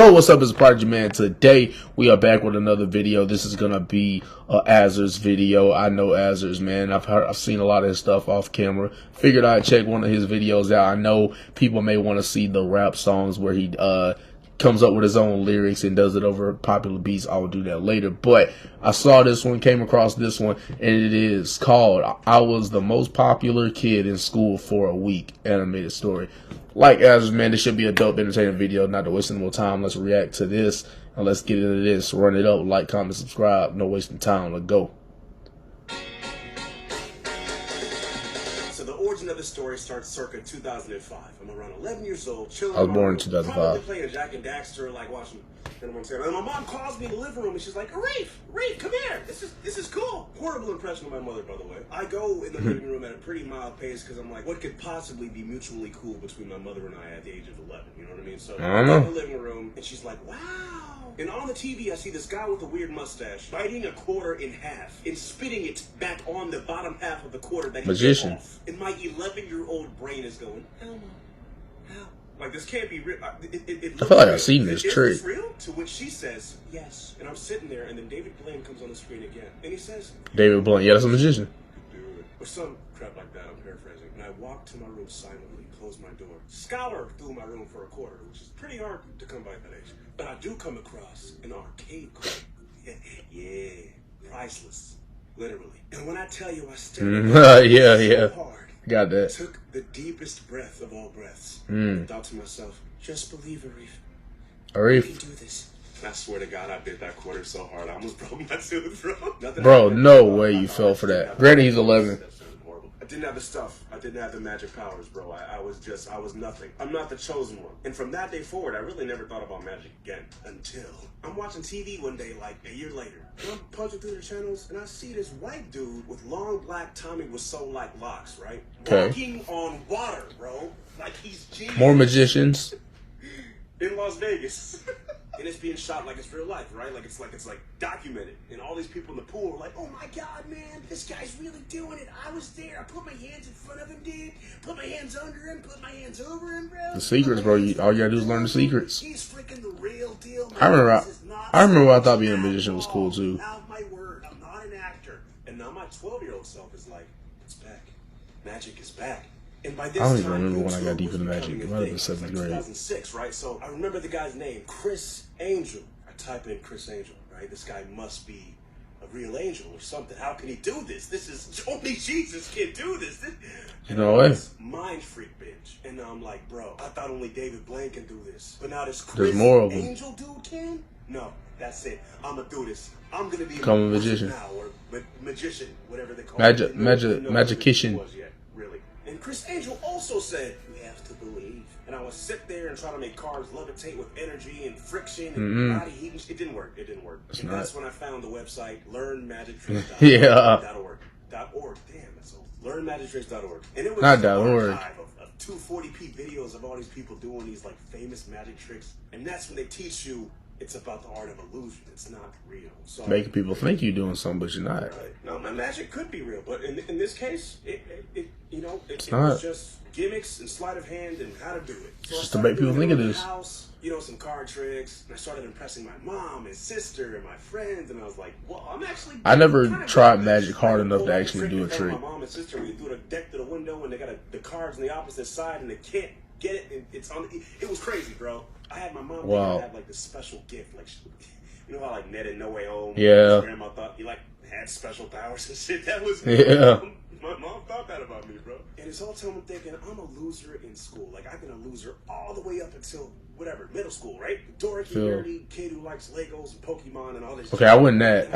Yo, what's up? It's Prodigy, man. Today we are back with another video. This is gonna be a Azerrz video. I know Azerrz, man. I've seen a lot of his stuff off camera. Figured I'd check one of his videos out. I know people may want to see the rap songs where he comes up with his own lyrics and does it over popular beats. I will do that later. But I saw this one, came across this one, and it is called "I Was the Most Popular Kid in School for a Week" animated story. Like Azerrz, man, this should be a dope, entertaining video. Not to waste any more time, let's react to this and let's get into this. Run it up, like, comment, subscribe. No wasting time. Let's go. So the origin of the story starts circa 2005. I'm around 11 years old, chilling. I was born in 2005. Probably playing Jack and Daxter, like watching. You know what I'm saying? And my mom calls me in the living room and she's like, Rafe, come here. This is cool. Horrible impression of my mother, by the way. I go in the living room at a pretty mild pace because I'm like, what could possibly be mutually cool between my mother and I at the age of 11? You know what I mean? So I'm in the living room and she's like, wow. And on the TV, I see this guy with a weird mustache biting a quarter in half and spitting it back on the bottom half of the quarter that he bit off. And my 11-year-old brain is going, Elmo, how? Like, this can't be real. I feel like I've seen this trick. Is this real? To which she says, yes. And I'm sitting there, and then David Blaine comes on the screen again. And he says, David Blaine, yeah, that's a magician. Or some crap like that, I'm paraphrasing. And I walk to my room silently, close my door, scour through my room for a quarter, which is pretty hard to come by at that age. But I do come across an arcade coin. Yeah, priceless. Literally. And when I tell you I stared so hard, got that. Took the deepest breath of all breaths. And thought to myself, just believe it, Arif. You can do this. And I swear to God, I bit that quarter so hard I almost broke my tooth, bro. Bro, no way you fell for that. Granted, he's 11. I didn't have the stuff. I didn't have the magic powers, bro. I was nothing. I'm not the chosen one. And from that day forward, I really never thought about magic again. Until I'm watching TV one day, like a year later. And I'm punching through the channels, and I see this white dude with long black Tommy Wiseau-like locks, right? Walking on water, bro. Like he's genius. More magicians. In Las Vegas. And it's being shot like it's real life, right? Like it's documented. And all these people in the pool are like, oh my God, man, this guy's really doing it. I was there. I put my hands in front of him, dude. Put my hands under him. Put my hands over him, bro. The secrets, bro. All you gotta do is learn the secrets. He's freaking the real deal, man. I remember I thought being a magician was cool too. Out my word, I'm not an actor. And now my 12-year-old self is like, it's back. Magic is back. And by this I don't even time, remember when I got deep into magic. It might have been 7th grade. 2006, right? So I remember the guy's name, Chris Angel. I type in Chris Angel, right? This guy must be a real angel or something. How can he do this? This is only Jesus can do this. You know what? Mind freak binge. And now I'm like, bro, I thought only David Blaine can do this. But now this Chris Angel dude can? No, that's it. I'm gonna do this. I'm gonna be a magician now, or magician, whatever they call it. Magician. Really. And Chris Angel also said, you have to believe. And I would sit there and try to make cars levitate with energy and friction and body heat. It didn't work. And that's when I found the website learnmagictricks.org. Damn, that's old. Learnmagictricks.org. And it was not an .org. archive of 240p videos of all these people doing these like famous magic tricks. And that's when they teach you it's about the art of illusion. It's not real. So making people think you're doing something, but you're not. Right. No, my magic could be real, but in this case, it not. was just gimmicks and sleight of hand and how to do it. So just to make people think of this. House, some card tricks. And I started impressing my mom and sister and my friends, and I was like, well, I'm actually. I never tried magic hard enough to actually do a trick. My mom and sister, we threw the deck to the window, and they got the cards on the opposite side, and they can't get it. And it's on. It was crazy, bro. I had my mom have like this special gift, like how like Ned in No Way Home. Yeah. Grandma thought he like had special powers and shit. That was my mom thought that about me, bro. And this whole time I'm thinking I'm a loser in school. Like I've been a loser all the way up until whatever middle school, right? Dorky, nerdy kid who likes Legos and Pokemon and all this. Okay, I wouldn't that.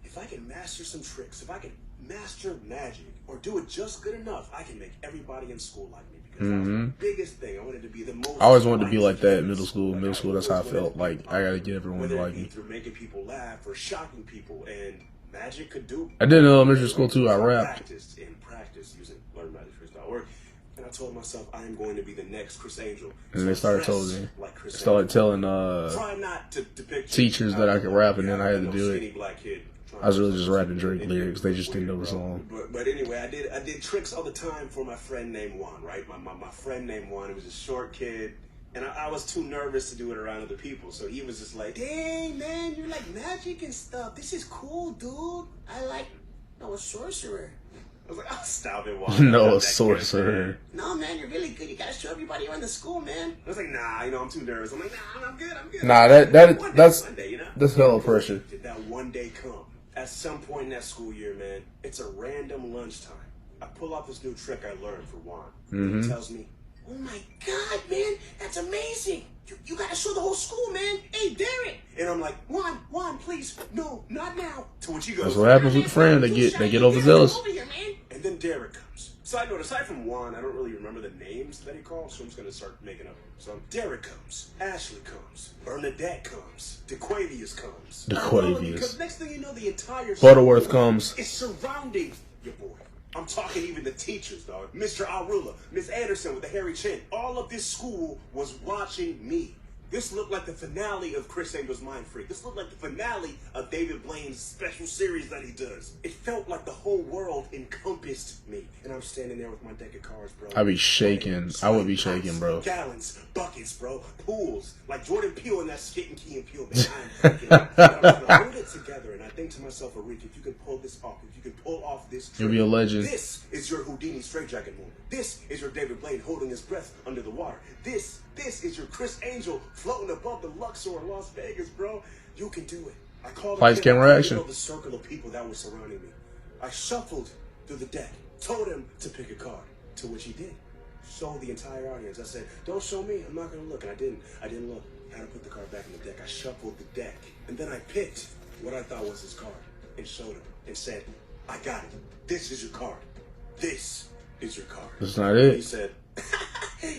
If I can master some tricks, if I can master magic or do it just good enough, I can make everybody in school like me. That was the biggest thing. I wanted to be the most. I always wanted to be like that in middle school. Middle school, that's how I felt. Like I gotta get everyone to like me. Through making people laugh or shocking people, and magic could do. I did in elementary school too. I rapped. Practice using learnmagictricks.org, and I told myself I am going to be the next Chris Angel. And they started telling teachers that I could rap, and then I had to do it. I was really just rapping Drake lyrics. They just didn't know the song. But anyway, I did tricks all the time for my friend named Juan, right? My friend named Juan. He was a short kid. And I was too nervous to do it around other people. So he was just like, dang, man, you're like magic and stuff. This is cool, dude. No, a sorcerer. I was like, oh, stop it, Juan. No, a sorcerer. No, man, you're really good. You gotta show everybody around the school, man. I was like, nah, I'm too nervous. I'm like, nah, I'm good. Nah, that's hella pressure. Did that one day come? At some point in that school year, man, it's a random lunchtime. I pull out this new trick I learned for Juan. He tells me, oh my God, man, that's amazing. You gotta show the whole school, man. Hey, Derek. And I'm like, Juan, please. No, not now. To which he goes, that's what happens with the friend. They get overzealous. And then Derek comes. Side note, aside from Juan, I don't really remember the names that he called, so I'm just gonna start making up some. Derek comes. Ashley comes. Bernadette comes. DeQuavius comes. Because next thing you know, the entire Butterworth comes. Is surrounding your boy. I'm talking even the teachers, dog. Mr. Arula, Miss Anderson with the hairy chin. All of this school was watching me. This looked like the finale of Chris Angel's Mind Freak. This looked like the finale of David Blaine's special series that he does. It felt like the whole world encompassed me. And I'm standing there with my deck of cards, bro. I'd be shaking. I would be shaking, bro. Gallons, buckets, bro. Pools. Like Jordan Peele in that Skit and Key and Peele. I'm gonna hold it together, and I think to myself, Arik, if you can pull this off, if you can pull off this trick, you'll be a legend. This is your Houdini straitjacket moment. This is your David Blaine holding his breath under the water. This is your Chris Angel floating above the Luxor in Las Vegas, bro. You can do it. I called Lights, camera, action. The circle of people that were surrounding me. I shuffled through the deck, told him to pick a card, to which he did. Showed the entire audience. I said, don't show me, I'm not gonna look. And I didn't look. I had to put the card back in the deck. I shuffled the deck. And then I picked what I thought was his card and showed him and said, I got it. This is your card. This is your card. That's not it. He said,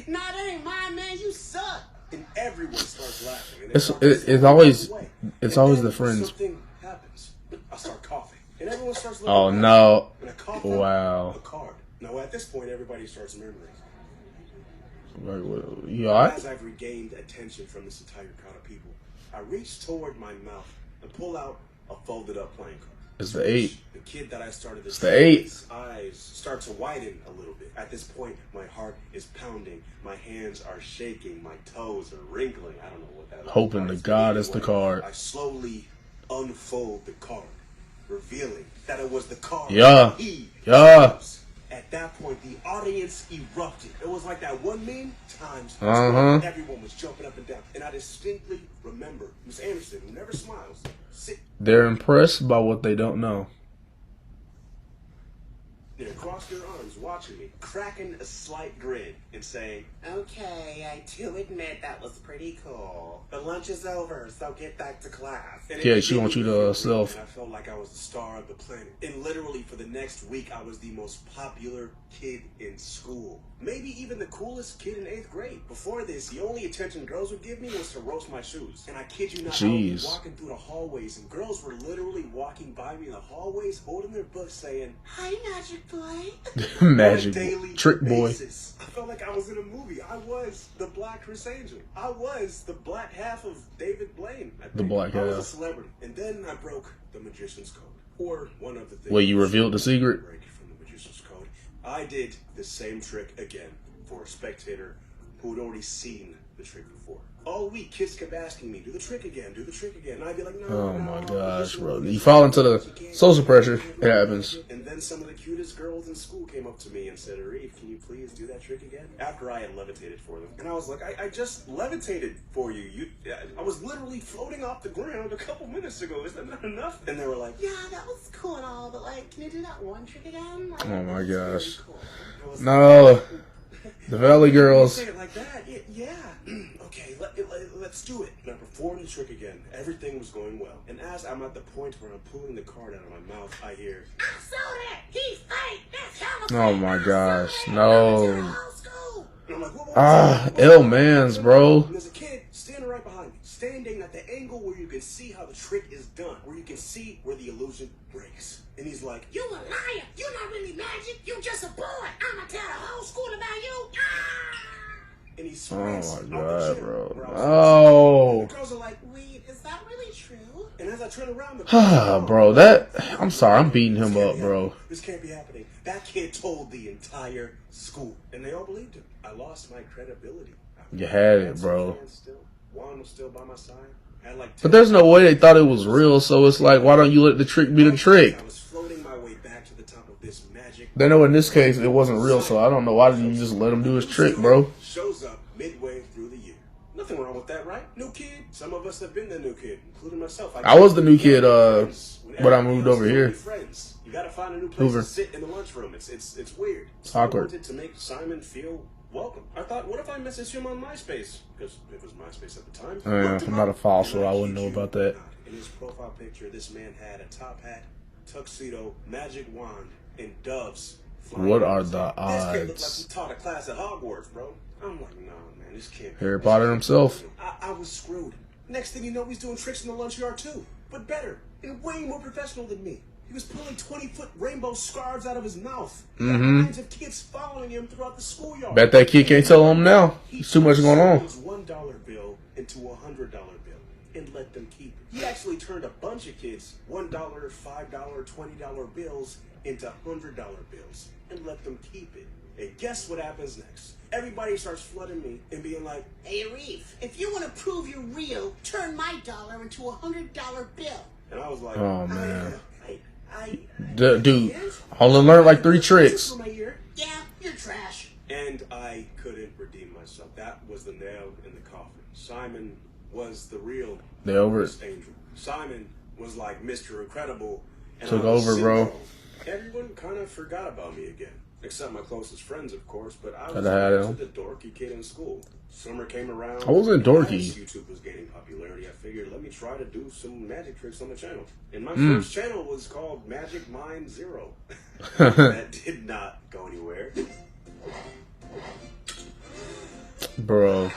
nah, that ain't mine, man. You suck. And everyone starts laughing. It's always the friends. Something happens. I start coughing. And everyone starts oh, no. And I cough wow. a card. Now, at this point, everybody starts murmuring. You all right? As I've regained attention from this entire crowd of people, I reach toward my mouth and pull out a folded up playing card. It's the 8. The kid that I started this, it's the 8. His eyes start to widen a little bit. At this point, my heart is pounding. My hands are shaking. My toes are wrinkling. I don't know what that is. Hoping to God it's the card. I slowly unfold the card, revealing that it was the card. Yeah. At that point, the audience erupted. It was like that one meme times. Everyone was jumping up and down. And I distinctly remember Miss Anderson, who never smiles, they're impressed by what they don't know. They crossed their arms, watching me, cracking a slight grin and saying, okay, I do admit that was pretty cool. The lunch is over, so get back to class. And yeah, she wants you to self. I felt like I was the star of the planet. And literally for the next week, I was the most popular kid in school. Maybe even the coolest kid in 8th grade. Before this, the only attention girls would give me was to roast my shoes. And I kid you not, I would be walking through the hallways, and girls were literally walking by me in the hallways, holding their books, saying, hi, Magic Boy. Magic Trick Boy. I felt like I was in a movie. I was the Black Chris Angel. I was the black half of David Blaine. The black half. I was a celebrity. And then I broke the Magician's Code. Or one of the things. Well, you revealed the secret? Break from the Magician's Code. I did the same trick again for a spectator who had already seen the trick before. All week, kids kept asking me, do the trick again, do the trick again. And I'd be like, no. Oh my gosh, bro. You fall into the social pressure. It happens. And then some of the cutest girls in school came up to me and said, Arif, can you please do that trick again? After I had levitated for them. And I was like, I just levitated for you. I was literally floating off the ground a couple minutes ago. Is that not enough? And they were like, yeah, that was cool and all, but like, can you do that one trick again? Like, oh my gosh. Really cool. No. The Valley Girls. Say it like that. Yeah. Okay, let's do it. And I performed the trick again. Everything was going well. And as I'm at the point where I'm pulling the card out of my mouth, I hear, I saw that. He's fake. That's counterfeit. Oh my gosh. No. And I'm like, L-Mans, bro. And there's a kid standing right behind me, standing at the angle where you can see how the trick is done, where you can see where the illusion breaks. And he's like, you a liar. You're not really magic. You're just a boy. I'm going to tell the whole school about you. And he sprints oh my out the God, gym bro. Oh. The girls are like, wait, is that really true? And as I turn around, bro, I'm sorry, I'm beating him up, bro. This can't be happening. That kid told the entire school, and they all believed him. I lost my credibility. You had it, bro. Juan was still by my side. Had like But there's no way they thought it was real, so it's like, why don't you let the trick be the trick? I was floating my way back to the top of this magic. They know in this case it wasn't real, so I don't know why did you just let him do his trick, bro? Shows up midway through the year. Nothing wrong with that, right? New kid. Some of us have been the new kid, including myself. I was the new kid, when I moved over here. Friends. You gotta find a new place Hoover. to sit in the lunchroom. It's weird. It's awkward. I wanted to make Simon feel welcome. I thought, what if I message him on MySpace? Because it was MySpace at the time. I'm not a fossil. I wouldn't know about that. In his profile picture, this man had a top hat, tuxedo, magic wand, and doves. What are the This kid looked like odds? he taught a class at Hogwarts, bro. I'm like, nah, man, this can't be. Harry Potter himself. I was screwed. Next thing you know, he's doing tricks in the lunch yard too, but better and way more professional than me. He was pulling 20-foot rainbow scarves out of his mouth. Lines of kids following him throughout the schoolyard. Bet that kid can't tell him now. There's too much going on. He turned $1 bill into a $100 bill and let them keep it. He actually turned a bunch of kids $1, $5, $20 bills into $100 bills and let them keep it. And guess what happens next? Everybody starts flooding me and being like, "Hey, Reef, if you want to prove you're real, turn my dollar into a $100 bill." and I was like, Oh, man. Dude, I only learned like 3 tricks. Yeah, you're trash. And I couldn't redeem myself. That was the nail in the coffin. Simon was the real They over it. angel. Simon was like Mr. Incredible. And Took I was over, bro. Cinderella. Everyone kind of forgot about me again. Except my closest friends, of course. But I was Gotta have him. the dorky kid in school. Summer came around. I wasn't dorky. As YouTube was gaining popularity, I figured, let me try to do some magic tricks on the channel. And my first channel was called Magic Mind Zero. That did not go anywhere. Bro.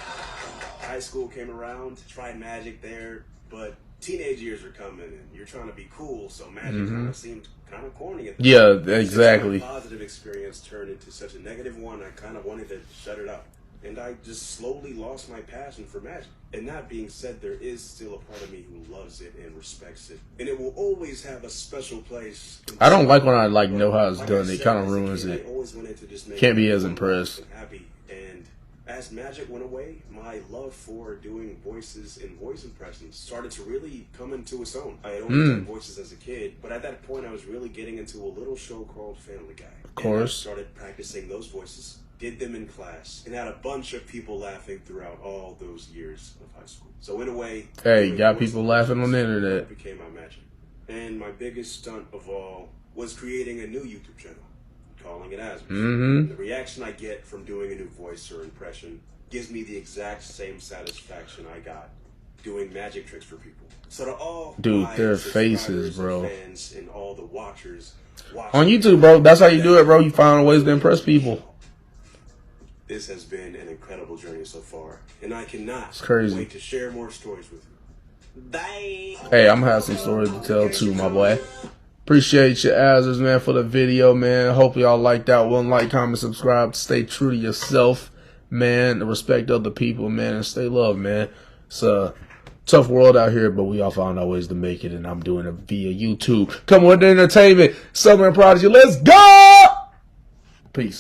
High school came around, tried magic there, but teenage years are coming and you're trying to be cool, so magic kind of seemed kind of corny at the Yeah, time. exactly. My positive experience turned into such a negative one, I kind of wanted to shut it up. And I just slowly lost my passion for magic. And that being said, there is still a part of me who loves it and respects it. And it will always have a special place. I don't like when I like know how it's done. It kind of ruins I it. always wanted to just make Can't be as everyone impressed. and happy. And as magic went away, my love for doing voices and voice impressions started to really come into its own. I had always done voices as a kid, but at that point I was really getting into a little show called Family Guy. Of course. And I started practicing those voices, did them in class, and had a bunch of people laughing throughout all those years of high school. So in a way, Hey, doing got voice people laughing on the impressions internet. became my magic. And my biggest stunt of all was creating a new YouTube channel, calling it Azerrz. The reaction I get from doing a new voice or impression gives me the exact same satisfaction I got doing magic tricks for people. So to all Dude, my their subscribers faces, and bro. fans and all the watchers On YouTube, bro. That's how you do it, bro. You find ways to impress people. This has been an incredible journey so far, and I cannot crazy. wait to share more stories with you. Bye. Hey, I'm gonna have some stories to tell too, my boy. Appreciate you, Azerrz, man, for the video, man. Hope y'all liked that one. Like, comment, subscribe. Stay true to yourself, man. Respect other people, man, and stay loved, man. It's a tough world out here, but we all found our ways to make it, and I'm doing it via YouTube. Come with the entertainment. Summer and Prodigy. Let's go! Peace.